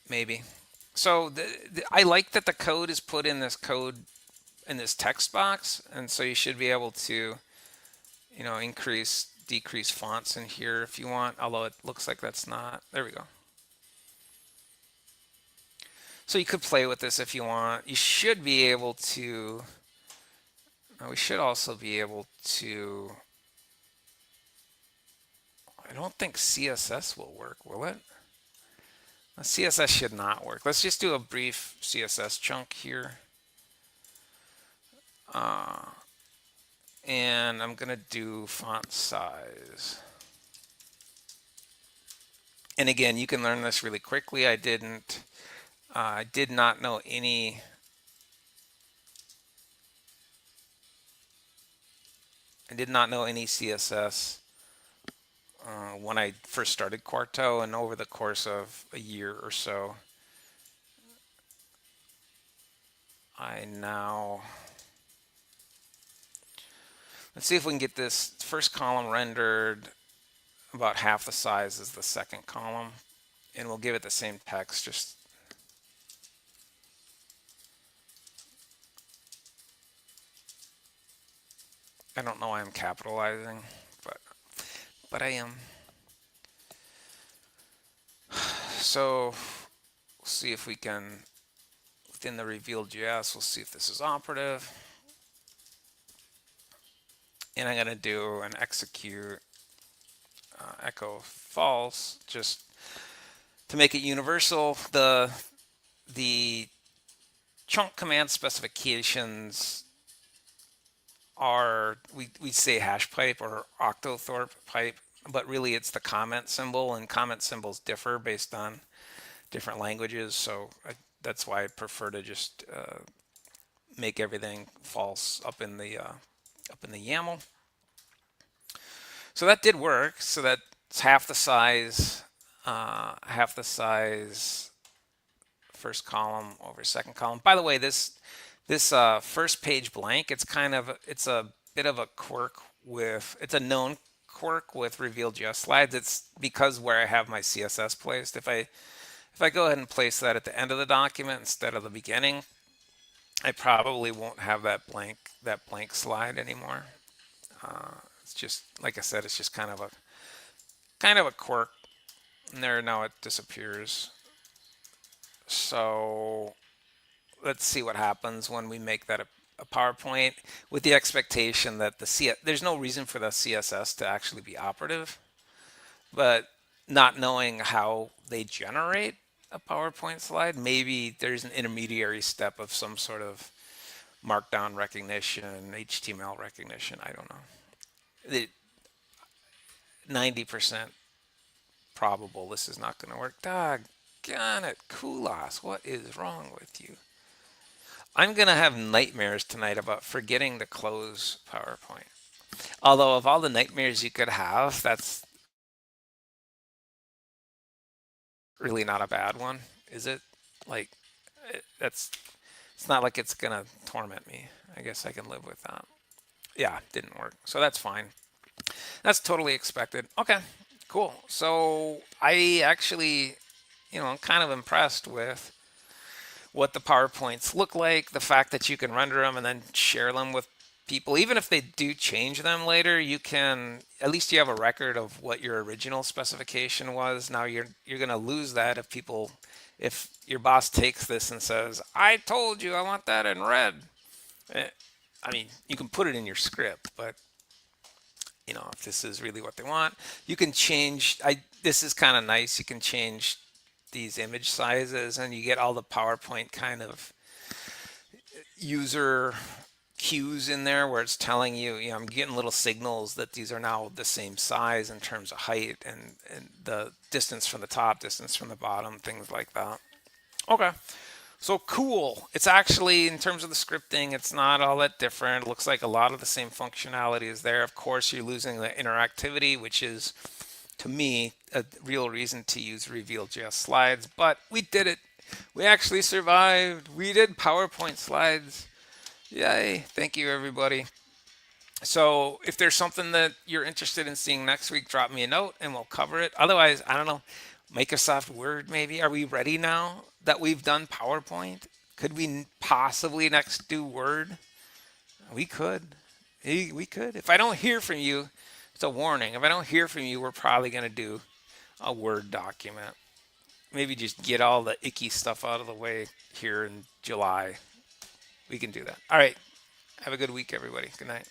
Speaker 2: Maybe. So I like that the code is put in this text box, and so you should be able to, increase, decrease fonts in here if you want, although it looks like that's not. There we go. So you could play with this if you want. You should be able to, we should also be able to, I don't think CSS will work, will it? CSS should not work. Let's just do a brief CSS chunk here. And I'm going to do font size. And again, you can learn this really quickly. I did not know any CSS when I first started Quarto, and over the course of a year or so, let's see if we can get this first column rendered about half the size as the second column, and we'll give it the same text. Just I don't know why I'm capitalizing, but I am. So we'll see if we can, within the reveal.js, we'll see if this is operative. And I'm going to do an execute echo false just to make it universal. The chunk command specifications are, we say hash pipe or octothorpe pipe, but really it's the comment symbol, and comment symbols differ based on different languages. So that's why I prefer to just make everything false up in the YAML. So that did work. So that's half the size first column over second column. By the way, this first page blank, it's a bit of a quirk it's a known quirk with reveal.js slides. It's because where I have my CSS placed. If I go ahead and place that at the end of the document instead of the beginning, I probably won't have that blank slide anymore. It's just, like I said, it's just kind of a quirk. And there, now it disappears. So let's see what happens when we make that a PowerPoint, with the expectation that there's no reason for the CSS to actually be operative, but not knowing how they generate a PowerPoint slide, maybe there's an intermediary step of some sort of markdown recognition, HTML recognition. I don't know. 90% probable this is not going to work. Doggone it, Kulas, what is wrong with you? I'm going to have nightmares tonight about forgetting to close PowerPoint. Although of all the nightmares you could have, that's really not a bad one, is it? Like, it's not like it's going to torment me. I guess I can live with that. Yeah, didn't work. So that's fine. That's totally expected. Okay, cool. So I actually, I'm kind of impressed with what the PowerPoints look like, the fact that you can render them and then share them with people. Even if they do change them later, you can, at least you have a record of what your original specification was. Now you're going to lose that if your boss takes this and says, I told you I want that in red. I mean, you can put it in your script, but if this is really what they want, you can change. This is kind of nice. You can change these image sizes, and you get all the PowerPoint kind of user cues in there where it's telling you, I'm getting little signals that these are now the same size in terms of height and the distance from the top, distance from the bottom, things like that. Okay. So cool. It's actually, in terms of the scripting, it's not all that different. It looks like a lot of the same functionality is there. Of course, you're losing the interactivity, which is, to me, a real reason to use reveal.js slides. But we did it. We actually survived. We did PowerPoint slides. Yay. Thank you, everybody. So if there's something that you're interested in seeing next week, drop me a note and we'll cover it. Otherwise, I don't know, Microsoft Word maybe. Are we ready now that we've done PowerPoint? Could we possibly next do Word? We could. We could. If I don't hear from you, it's a warning. If I don't hear from you, we're probably going to do a Word document. Maybe just get all the icky stuff out of the way here in July. We can do that. All right. Have a good week, everybody. Good night.